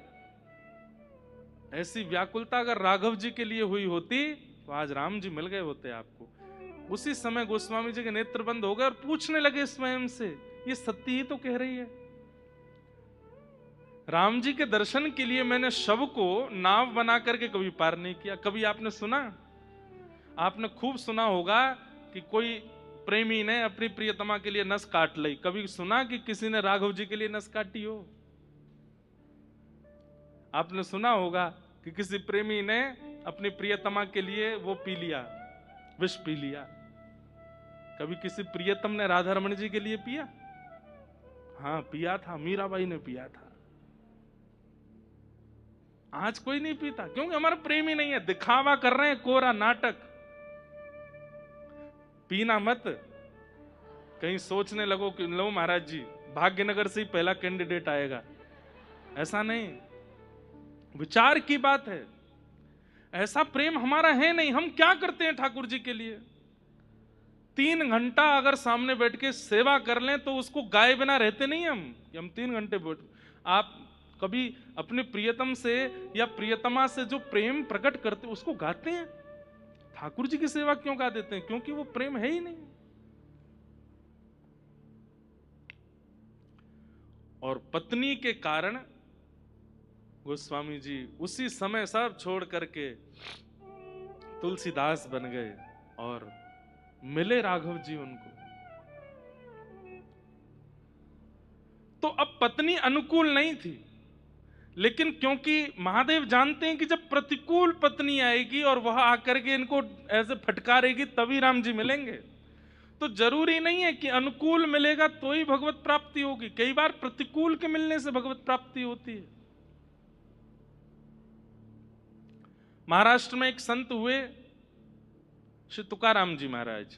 ऐसी व्याकुलता अगर राघव जी के लिए हुई होती तो आज राम जी मिल गए होते आपको। उसी समय गोस्वामी जी के नेत्र बंद हो गए और पूछने लगे स्वयं से, ये सत्य ही तो कह रही है। राम जी के दर्शन के लिए मैंने शव को नाव बना करके कभी पार नहीं किया। कभी आपने सुना, आपने खूब सुना होगा कि कोई प्रेमी ने अपनी प्रियतमा के लिए नस काट ली। कभी सुना कि किसी ने राघव जी के लिए नस काटी हो? आपने सुना होगा कि किसी प्रेमी ने अपनी प्रियतमा के लिए वो पी लिया, विष पी लिया? कभी किसी प्रियतम ने राधा रमण जी के लिए पिया? हाँ पिया था, मीराबाई ने पिया था। आज कोई नहीं पीता, क्योंकि हमारा प्रेम ही नहीं है। दिखावा कर रहे हैं, कोरा नाटक। पीना मत, कहीं सोचने लगो कि लो महाराज जी भाग्यनगर से ही पहला कैंडिडेट आएगा। ऐसा नहीं, विचार की बात है। ऐसा प्रेम हमारा है नहीं। हम क्या करते हैं ठाकुर जी के लिए? 3 घंटा अगर सामने बैठ के सेवा कर लें तो उसको गाए बिना रहते नहीं हम, कि हम 3 घंटे बैठ। आप कभी अपने प्रियतम से या प्रियतमा से जो प्रेम प्रकट करते उसको गाते हैं? ठाकुर जी की सेवा क्यों गा देते हैं? क्योंकि वो प्रेम है ही नहीं। और पत्नी के कारण गोस्वामी जी उसी समय सब छोड़ करके तुलसीदास बन गए और मिले राघव जी उनको। तो अब पत्नी अनुकूल नहीं थी, लेकिन क्योंकि महादेव जानते हैं कि जब प्रतिकूल पत्नी आएगी और वह आकर के इनको ऐसे फटकारेगी तभी राम जी मिलेंगे। तो जरूरी नहीं है कि अनुकूल मिलेगा तो ही भगवत प्राप्ति होगी। कई बार प्रतिकूल के मिलने से भगवत प्राप्ति होती है। महाराष्ट्र में एक संत हुए, श्री तुकाराम जी महाराज।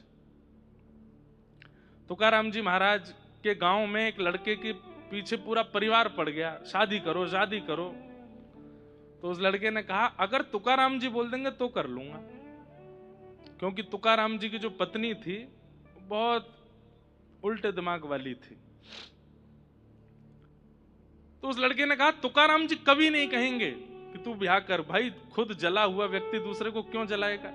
तुकाराम जी महाराज के गांव में एक लड़के के पीछे पूरा परिवार पड़ गया, शादी करो शादी करो। तो उस लड़के ने कहा अगर तुकाराम जी बोल देंगे तो कर लूंगा, क्योंकि तुकाराम जी की जो पत्नी थी बहुत उल्टे दिमाग वाली थी। तो उस लड़के ने कहा तुकाराम जी कभी नहीं कहेंगे कि तू ब्याह कर। भाई खुद जला हुआ व्यक्ति दूसरे को क्यों जलाएगा?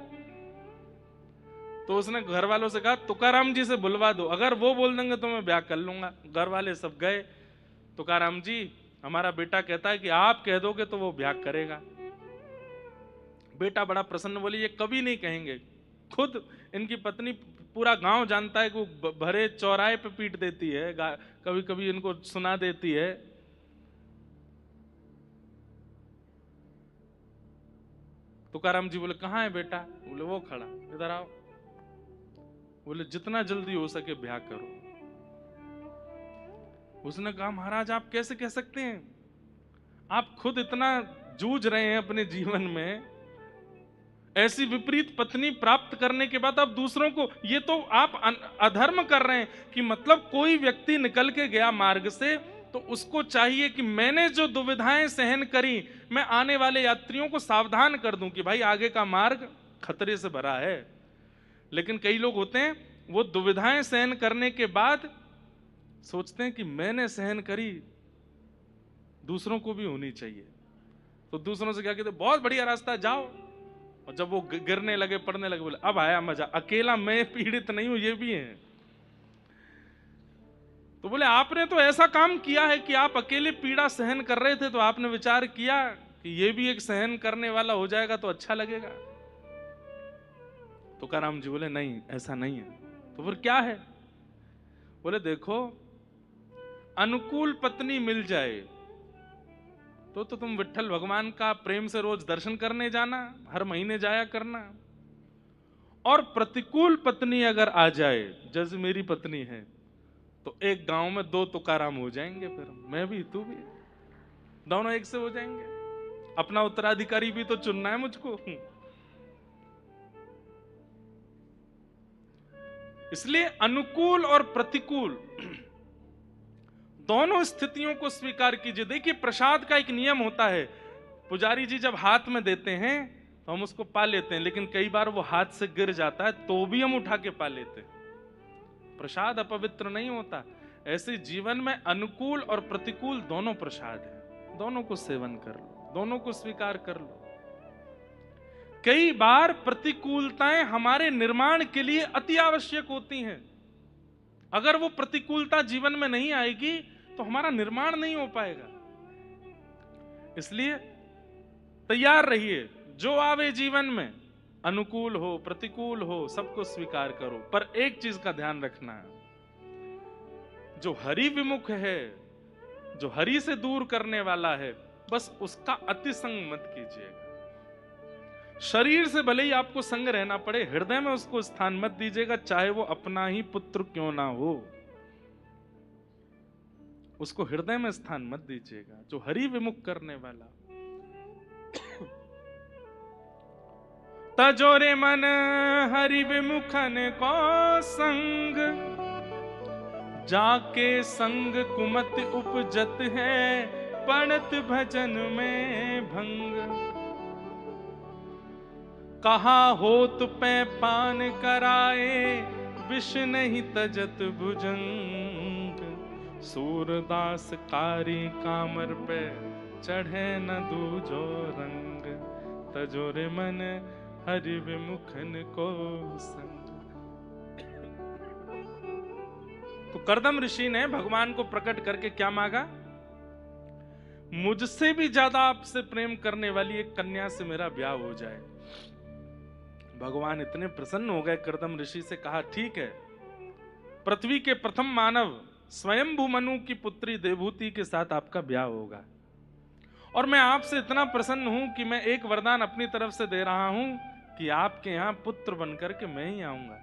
तो उसने घर वालों से कहा तुकाराम जी से बुलवा दो, अगर वो बोल देंगे तो मैं ब्याह कर लूंगा। घर वाले सब गए, तुकाराम जी हमारा बेटा कहता है कि आप कह दोगे तो वो ब्याह करेगा। बेटा बड़ा प्रसन्न, बोले ये कभी नहीं कहेंगे। खुद इनकी पत्नी, पूरा गांव जानता है कि वो भरे चौराहे पे पीट देती है, कभी कभी इनको सुना देती है। तुकाराम जी बोले कहाँ है बेटा? बोले वो खड़ा, इधर आओ। बोले जितना जल्दी हो सके ब्याह करो। उसने कहा महाराज आप कैसे कह सकते हैं? आप खुद इतना जूझ रहे हैं अपने जीवन में, ऐसी विपरीत पत्नी प्राप्त करने के बाद आप दूसरों को, ये तो आप अधर्म कर रहे हैं। कि मतलब कोई व्यक्ति निकल के गया मार्ग से तो उसको चाहिए कि मैंने जो दुविधाएं सहन करी मैं आने वाले यात्रियों को सावधान कर दूं कि भाई आगे का मार्ग खतरे से भरा है। लेकिन कई लोग होते हैं वो दुविधाएं सहन करने के बाद सोचते हैं कि मैंने सहन करी, दूसरों को भी होनी चाहिए। तो दूसरों से क्या कहते, बहुत बढ़िया रास्ता जाओ। और जब वो गिरने लगे पड़ने लगे बोले अब आया मजा, अकेला मैं पीड़ित नहीं हूं, ये भी है। तो बोले आपने तो ऐसा काम किया है कि आप अकेले पीड़ा सहन कर रहे थे, तो आपने विचार किया कि ये भी एक सहन करने वाला हो जाएगा तो अच्छा लगेगा। तुकाराम जी बोले नहीं ऐसा नहीं है। तो फिर क्या है? बोले देखो अनुकूल पत्नी मिल जाए तो तुम विट्ठल भगवान का प्रेम से रोज दर्शन करने जाना, हर महीने जाया करना। और प्रतिकूल पत्नी अगर आ जाए, जैसे मेरी पत्नी है, तो एक गांव में 2 तुकाराम हो जाएंगे। फिर मैं भी तू भी, दोनों एक से हो जाएंगे। अपना उत्तराधिकारी भी तो चुनना है मुझको। इसलिए अनुकूल और प्रतिकूल दोनों स्थितियों को स्वीकार कीजिए। देखिए प्रसाद का एक नियम होता है, पुजारी जी जब हाथ में देते हैं तो हम उसको पा लेते हैं, लेकिन कई बार वो हाथ से गिर जाता है तो भी हम उठा के पा लेते हैं। प्रसाद अपवित्र नहीं होता। ऐसे जीवन में अनुकूल और प्रतिकूल दोनों प्रसाद है, दोनों को सेवन कर लो, दोनों को स्वीकार कर लो। कई बार प्रतिकूलताएं हमारे निर्माण के लिए अति आवश्यक होती हैं। अगर वो प्रतिकूलता जीवन में नहीं आएगी तो हमारा निर्माण नहीं हो पाएगा। इसलिए तैयार रहिए, जो आवे जीवन में, अनुकूल हो प्रतिकूल हो, सबको स्वीकार करो। पर एक चीज का ध्यान रखना है, जो हरि विमुख है, जो हरि से दूर करने वाला है, बस उसका अति संग मत कीजिएगा। शरीर से भले ही आपको संग रहना पड़े, हृदय में उसको स्थान मत दीजिएगा, चाहे वो अपना ही पुत्र क्यों ना हो, उसको हृदय में स्थान मत दीजिएगा। जो हरि विमुख करने वाला, तजोरे मन हरि विमुखन को संग, जाके संग कुमति उपजत है, पड़त भजन में भंग। कहा होत पै पान कराए, विष नहीं तजत भुजंग। सूरदास कारी कामर पे, चढ़े न दूजो रंग। तजोरे मन हरि विमुखन को संग। तो कर्दम ऋषि ने भगवान को प्रकट करके क्या मांगा? मुझसे भी ज्यादा आपसे प्रेम करने वाली एक कन्या से मेरा ब्याह हो जाए। भगवान इतने प्रसन्न हो गए, कर्दम ऋषि से कहा ठीक है, पृथ्वी के प्रथम मानव स्वयंभू मनु की पुत्री देवहूति के साथ आपका ब्याह होगा। और मैं आपसे इतना प्रसन्न हूं कि मैं एक वरदान अपनी तरफ से दे रहा हूं कि आपके यहां पुत्र बनकर के मैं ही आऊंगा।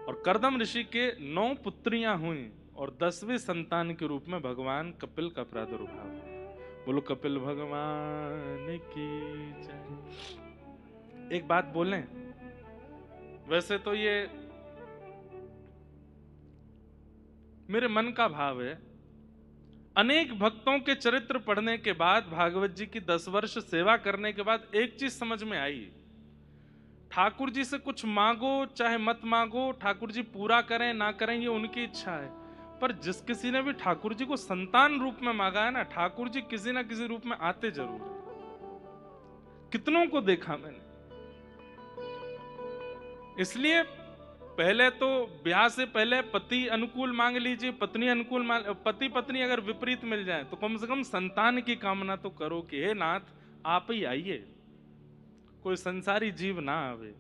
और कर्दम ऋषि के 9 पुत्रियां हुई और 10वें संतान के रूप में भगवान कपिल का प्रादुर्भाव। बोलो कपिल भगवान की जय। एक बात बोलें, वैसे तो ये मेरे मन का भाव है, अनेक भक्तों के चरित्र पढ़ने के बाद, भागवत जी की 10 वर्ष सेवा करने के बाद एक चीज समझ में आई, ठाकुर जी से कुछ मांगो चाहे मत मांगो, ठाकुर जी पूरा करें ना करें ये उनकी इच्छा है। पर जिस किसी ने भी ठाकुर जी को संतान रूप में मांगा है ना, ठाकुर जी किसी ना किसी रूप में आते जरूर है। कितनों को देखा मैंने। इसलिए पहले तो ब्याह से पहले पति अनुकूल मांग लीजिए, पत्नी अनुकूल मांग, पति पत्नी अगर विपरीत मिल जाए तो कम से कम संतान की कामना तो करो कि हे नाथ आप ही आइए, कोई संसारी जीव ना आवे,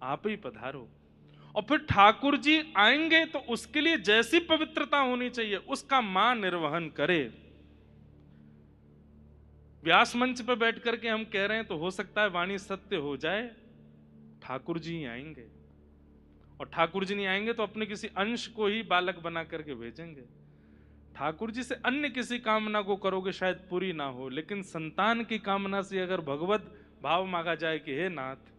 आप ही पधारो। और फिर ठाकुर जी आएंगे तो उसके लिए जैसी पवित्रता होनी चाहिए उसका मां निर्वहन करे। व्यास मंच पर बैठ करके हम कह रहे हैं तो हो सकता है वाणी सत्य हो जाए, ठाकुर जी ही आएंगे। और ठाकुर जी नहीं आएंगे तो अपने किसी अंश को ही बालक बना करके भेजेंगे। ठाकुर जी से अन्य किसी कामना को करोगे शायद पूरी ना हो, लेकिन संतान की कामना से अगर भगवत भाव मांगा जाए कि हे नाथ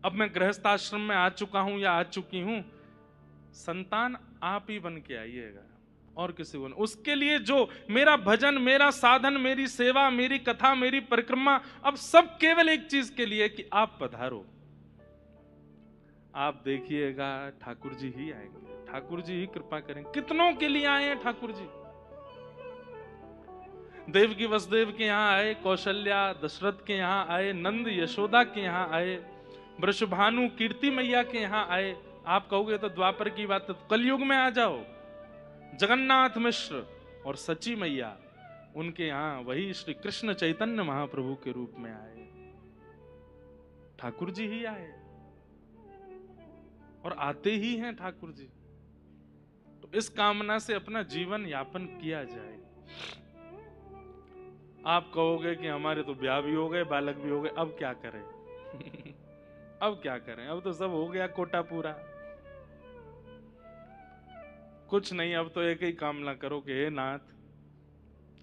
अब मैं गृहस्थ आश्रम में आ चुका हूं या आ चुकी हूं, संतान आप ही बन के आइएगा और किसी को नहीं। उसके लिए जो मेरा भजन, मेरा साधन, मेरी सेवा, मेरी कथा, मेरी परिक्रमा, अब सब केवल एक चीज के लिए कि आप पधारो। आप देखिएगा ठाकुर जी ही आएंगे, ठाकुर जी ही कृपा करेंगे। कितनों के लिए आए हैं ठाकुर जी? देवकी वसुदेव के यहाँ आए, कौशल्या दशरथ के यहाँ आए, नंद यशोदा के यहाँ आए, वृषभानु कीर्ति मैया के यहाँ आए। आप कहोगे तो द्वापर की बात, तो कलयुग में आ जाओ, जगन्नाथ मिश्र और सची मैया उनके यहाँ वही श्री कृष्ण चैतन्य महाप्रभु के रूप में आए। ठाकुर जी ही आए और आते ही हैं ठाकुर जी। तो इस कामना से अपना जीवन यापन किया जाए। आप कहोगे कि हमारे तो ब्याह भी हो गए, बालक भी हो गए, अब क्या करें? अब क्या करें? अब तो सब हो गया कोटा पूरा। कुछ नहीं, अब तो एक ही कामना करो कि हे नाथ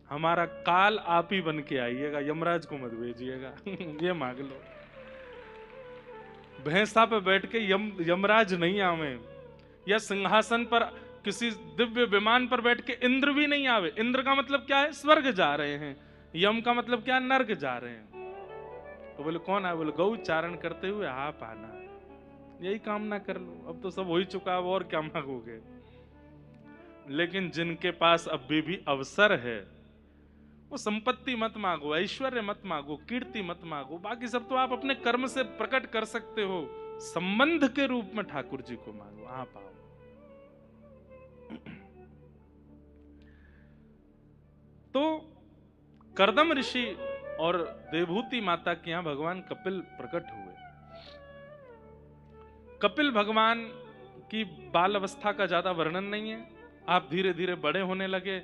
हमारा काल आप ही बन के आइएगा, यमराज को मत भेजिएगा। ये मांग लो। भैंसा पे बैठ के यमराज नहीं आवे, या सिंहासन पर किसी दिव्य विमान पर बैठ के इंद्र भी नहीं आवे। इंद्र का मतलब क्या है? स्वर्ग जा रहे हैं। यम का मतलब क्या है? नर्क जा रहे हैं। तो बोले कौन आए? बोले गौ चारण करते हुए आप आना, यही कामना कर लो, अब तो सब हो ही चुका है, और क्या मांगोगे। लेकिन जिनके पास अभी भी अवसर है, वो संपत्ति मत मांगो, ऐश्वर्य मत मांगो, कीर्ति मत मांगो, बाकी सब तो आप अपने कर्म से प्रकट कर सकते हो। संबंध के रूप में ठाकुर जी को मांगो, आप आओ। तो कर्दम ऋषि और देवहूति माता के यहां भगवान कपिल प्रकट हुए। कपिल भगवान की बाल अवस्था का ज्यादा वर्णन नहीं है, आप धीरे धीरे बड़े होने लगे।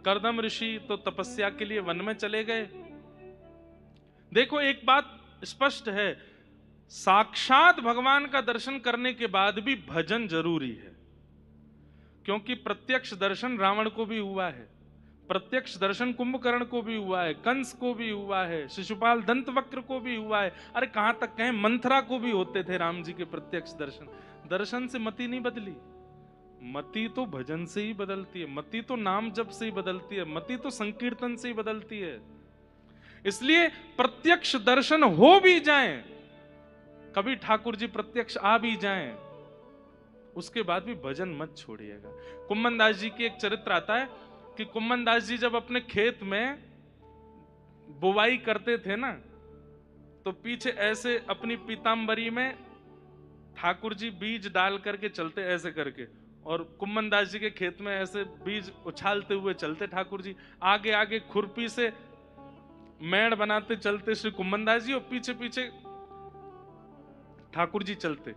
कर्दम ऋषि तो तपस्या के लिए वन में चले गए। देखो एक बात स्पष्ट है, साक्षात भगवान का दर्शन करने के बाद भी भजन जरूरी है, क्योंकि प्रत्यक्ष दर्शन रावण को भी हुआ है, प्रत्यक्ष दर्शन कुंभकर्ण को भी हुआ है, कंस को भी हुआ है, शिशुपाल दंतवक्र को भी हुआ है, अरे कहां तक कहें मंथरा को भी होते थे राम जी के प्रत्यक्ष दर्शन। दर्शन से मति नहीं बदली, मति तो भजन से ही बदलती है, मति तो नाम जप से ही बदलती है, मति तो संकीर्तन से ही बदलती है। इसलिए प्रत्यक्ष दर्शन हो भी जाए, कभी ठाकुर जी प्रत्यक्ष आ भी जाएं, उसके बाद भी भजन मत छोड़िएगा। कुम्मन दास जी की एक चरित्र आता है कि कुम्मन दास जी जब अपने खेत में बुवाई करते थे ना, तो पीछे ऐसे अपनी पीतांबरी में ठाकुर जी बीज डाल करके चलते ऐसे करके, और कुम्मन दास जी के खेत में ऐसे बीज उछालते हुए चलते ठाकुर जी, आगे आगे खुरपी से मेड़ बनाते चलते श्री कुम्मन दास जी, और पीछे पीछे ठाकुर जी चलते।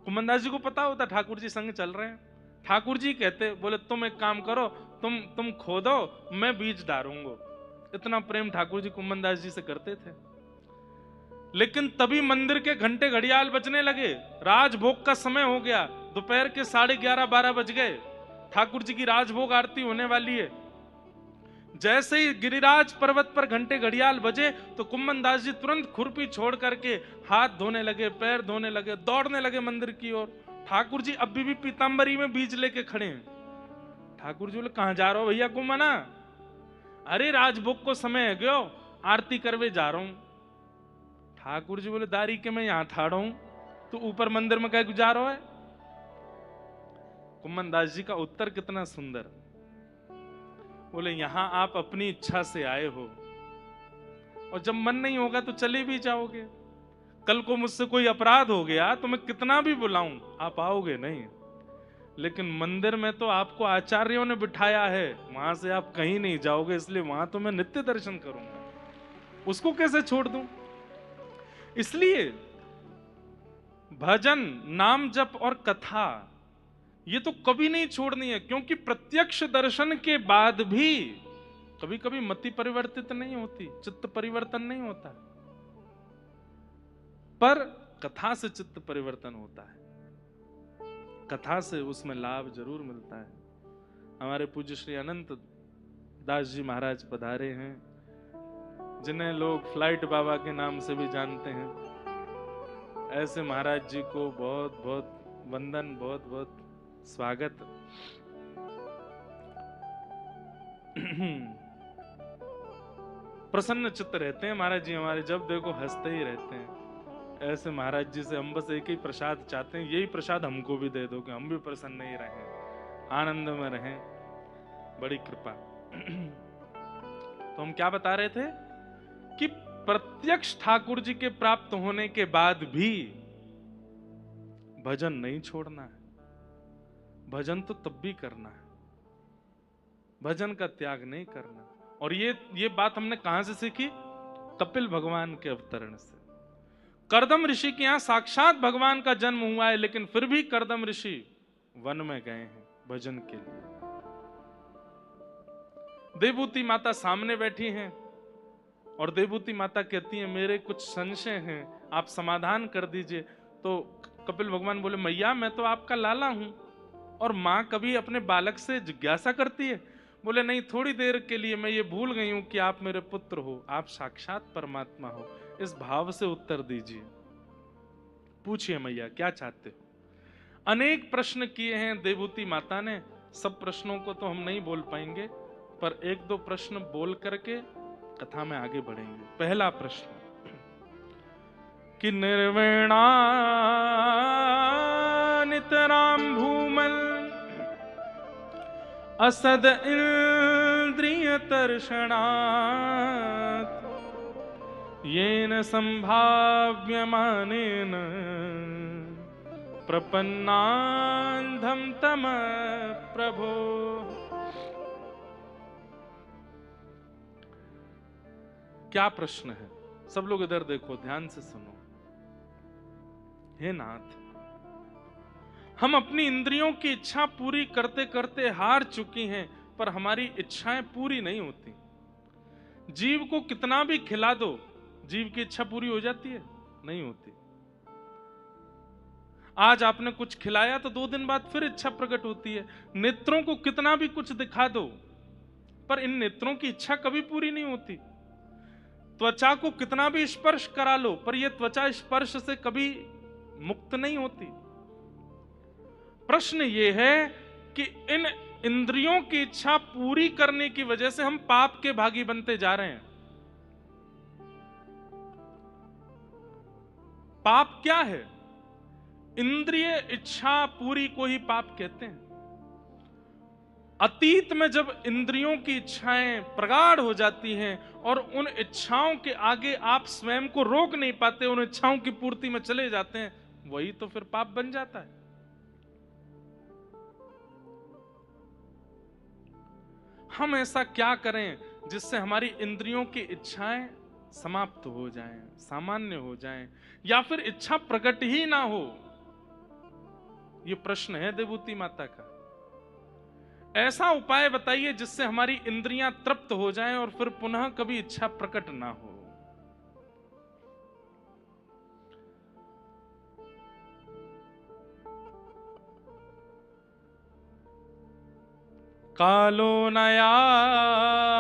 कुम्मन दास जी को पता होता ठाकुर जी संग चल रहे हैं। ठाकुर जी कहते, बोले तुम एक काम करो, तुम खोदो, मैं बीज डालूंगा। इतना प्रेम ठाकुर जी कुम्मन दास जी से करते थे। लेकिन तभी मंदिर के घंटे घड़ियाल बजने लगे, राजभोग का समय हो गया, दोपहर के 11:30-12 बज गए, ठाकुर जी की राजभोग आरती होने वाली है। जैसे ही गिरिराज पर्वत पर घंटे घड़ियाल बजे, तो कुम्मन दास जी तुरंत खुरपी छोड़ करके हाथ धोने लगे, पैर धोने लगे, दौड़ने लगे मंदिर की ओर। ठाकुर जी अभी भी पीतांबरी में बीज लेके खड़े हैं। ठाकुर जी बोले कहां जा रहे हो भैया कुम्मना? अरे राजभोग को समय है गयो, आरती करवे जा रहा हूं। ठाकुर जी बोले दारी के मैं यहां ठाड़ा हूं, तो ऊपर मंदिर में क्या गुजार रहा है? कुम्मन दास जी का उत्तर कितना सुंदर। बोले यहां आप अपनी इच्छा से आए हो, और जब मन नहीं होगा तो चले भी जाओगे। कल को मुझसे कोई अपराध हो गया तो मैं कितना भी बुलाऊं, आप आओगे नहीं। लेकिन मंदिर में तो आपको आचार्यों ने बिठाया है, वहां से आप कहीं नहीं जाओगे, इसलिए वहां तो मैं नित्य दर्शन करूंगा, उसको कैसे छोड़ दूं? इसलिए भजन, नाम जप और कथा ये तो कभी नहीं छोड़नी है, क्योंकि प्रत्यक्ष दर्शन के बाद भी कभी कभी मति परिवर्तित नहीं होती, चित्त परिवर्तन नहीं होता, पर कथा से चित्त परिवर्तन होता है, कथा से उसमें लाभ जरूर मिलता है। हमारे पूज्य श्री अनंत दास जी महाराज पधारे हैं, जिन्हें लोग फ्लाइट बाबा के नाम से भी जानते हैं। ऐसे महाराज जी को बहुत बहुत वंदन, बहुत बहुत स्वागत। प्रसन्न चित्त रहते हैं महाराज जी हमारे, जब देखो हंसते ही रहते हैं। ऐसे महाराज जी से हम बस एक ही प्रसाद चाहते हैं, यही प्रसाद हमको भी दे दो कि हम भी प्रसन्न ही रहें, आनंद में रहें, बड़ी कृपा। तो हम क्या बता रहे थे कि प्रत्यक्ष ठाकुर जी के प्राप्त होने के बाद भी भजन नहीं छोड़ना है, भजन तो तब भी करना है, भजन का त्याग नहीं करना। और ये बात हमने कहां से सीखी? कपिल भगवान के अवतरण से। कर्दम ऋषि के यहां साक्षात भगवान का जन्म हुआ है, लेकिन फिर भी कर्दम ऋषि वन में गए हैं भजन के लिए। देवहूति माता सामने बैठी हैं, और देवहूति माता कहती है मेरे कुछ संशय हैं, आप समाधान कर दीजिए। तो कपिल भगवान बोले मैया मैं तो आपका लाला हूं, और मां कभी अपने बालक से जिज्ञासा करती है? बोले नहीं, थोड़ी देर के लिए मैं ये भूल गई हूं कि आप मेरे पुत्र हो, आप साक्षात परमात्मा हो, इस भाव से उत्तर दीजिए, पूछिए मैया क्या चाहते हो। अनेक प्रश्न किए हैं देवहूति माता ने, सब प्रश्नों को तो हम नहीं बोल पाएंगे, पर एक दो प्रश्न बोल करके कथा में आगे बढ़ेंगे। पहला प्रश्न कि निर्वेणा नितराम भूमल असद इंद्रिय तर्षणात् येन संभाव्यमानेन प्रपन्नान्धं तम प्रभो। क्या प्रश्न है? सब लोग इधर देखो, ध्यान से सुनो। हे नाथ, हम अपनी इंद्रियों की इच्छा पूरी करते करते हार चुकी हैं, पर हमारी इच्छाएं पूरी नहीं होती। जीव को कितना भी खिला दो, जीव की इच्छा पूरी हो जाती है? नहीं होती। आज आपने कुछ खिलाया तो 2 दिन बाद फिर इच्छा प्रकट होती है। नेत्रों को कितना भी कुछ दिखा दो, पर इन नेत्रों की इच्छा कभी पूरी नहीं होती। त्वचा को कितना भी स्पर्श करा लो, पर यह त्वचा स्पर्श से कभी मुक्त नहीं होती। प्रश्न यह है कि इन इंद्रियों की इच्छा पूरी करने की वजह से हम पाप के भागी बनते जा रहे हैं। पाप क्या है? इंद्रिय इच्छा पूरी को ही पाप कहते हैं। अतीत में जब इंद्रियों की इच्छाएं प्रगाढ़ हो जाती हैं और उन इच्छाओं के आगे आप स्वयं को रोक नहीं पाते, उन इच्छाओं की पूर्ति में चले जाते हैं, वही तो फिर पाप बन जाता है। हम ऐसा क्या करें जिससे हमारी इंद्रियों की इच्छाएं समाप्त हो जाएं, सामान्य हो जाएं, या फिर इच्छा प्रकट ही ना हो? यह प्रश्न है देवूती माता का। ऐसा उपाय बताइए जिससे हमारी इंद्रियां तृप्त हो जाएं और फिर पुनः कभी इच्छा प्रकट ना हो। कालो न याता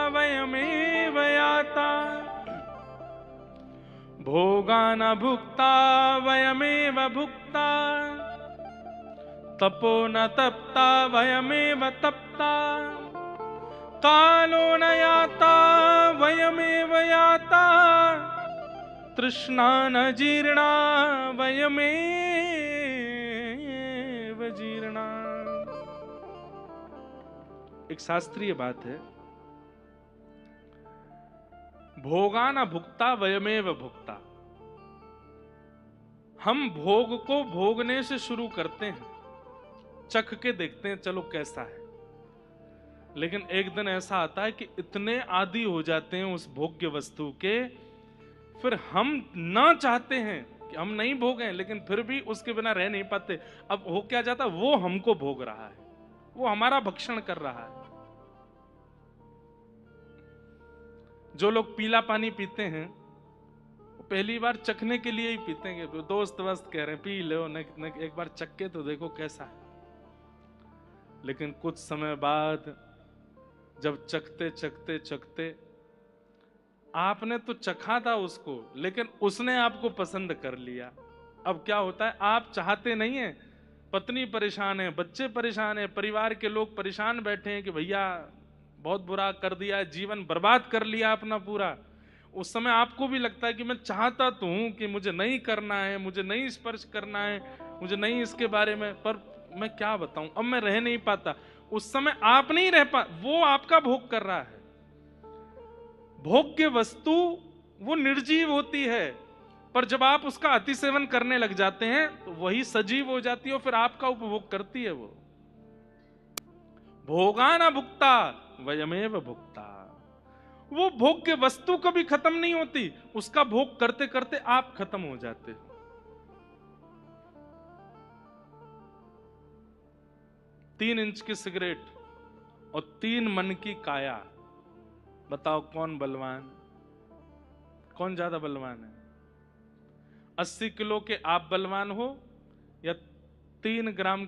वयमेव याता भोगा न भुक्ता वयमेव भुक्ता तपो न तप्ता वयमेव तप्ता कालो न याता वयमेव याता तृष्णा न जीर्णा वयमेव जीर्णा। एक शास्त्रीय बात है, भोगा न भुक्ता वयमेव भुक्ता। हम भोग को भोगने से शुरू करते हैं, चख के देखते हैं चलो कैसा है, लेकिन एक दिन ऐसा आता है कि इतने आदी हो जाते हैं उस भोग्य वस्तु के, फिर हम ना चाहते हैं कि हम नहीं भोगें, लेकिन फिर भी उसके बिना रह नहीं पाते। अब हो क्या जाता, वो हमको भोग रहा है, वो हमारा भक्षण कर रहा है। जो लोग पीला पानी पीते हैं वो पहली बार चखने के लिए ही पीते हैं, दोस्त वस्त कह रहे हैं पी लो, एक बार चख के तो देखो कैसा है। लेकिन कुछ समय बाद जब चखते चखते चखते, आपने तो चखा था उसको, लेकिन उसने आपको पसंद कर लिया। अब क्या होता है, आप चाहते नहीं है, पत्नी परेशान है, बच्चे परेशान है, परिवार के लोग परेशान बैठे हैं कि भैया बहुत बुरा कर दिया, जीवन बर्बाद कर लिया अपना पूरा। उस समय आपको भी लगता है कि मैं चाहता तो हूं कि मुझे नहीं करना है, मुझे नहीं स्पर्श करना है, मुझे नहीं इसके बारे में, पर मैं क्या बताऊं, अब मैं रह नहीं पाता। उस समय आप नहीं रह पा, वो आपका भोग कर रहा है। भोग्य वस्तु वो निर्जीव होती है, पर जब आप उसका अति सेवन करने लग जाते हैं तो वही सजीव हो जाती है और फिर आपका उपभोग करती है वो। भोगा न भुक्ता वयमेव भुक्ता। वो भोग्य वस्तु कभी खत्म नहीं होती, उसका भोग करते करते आप खत्म हो जाते हो। 3 इंच की सिगरेट और 3 मन की काया, बताओ कौन बलवान, कौन ज्यादा बलवान है? 80 किलो के आप बलवान हो या 3 ग्राम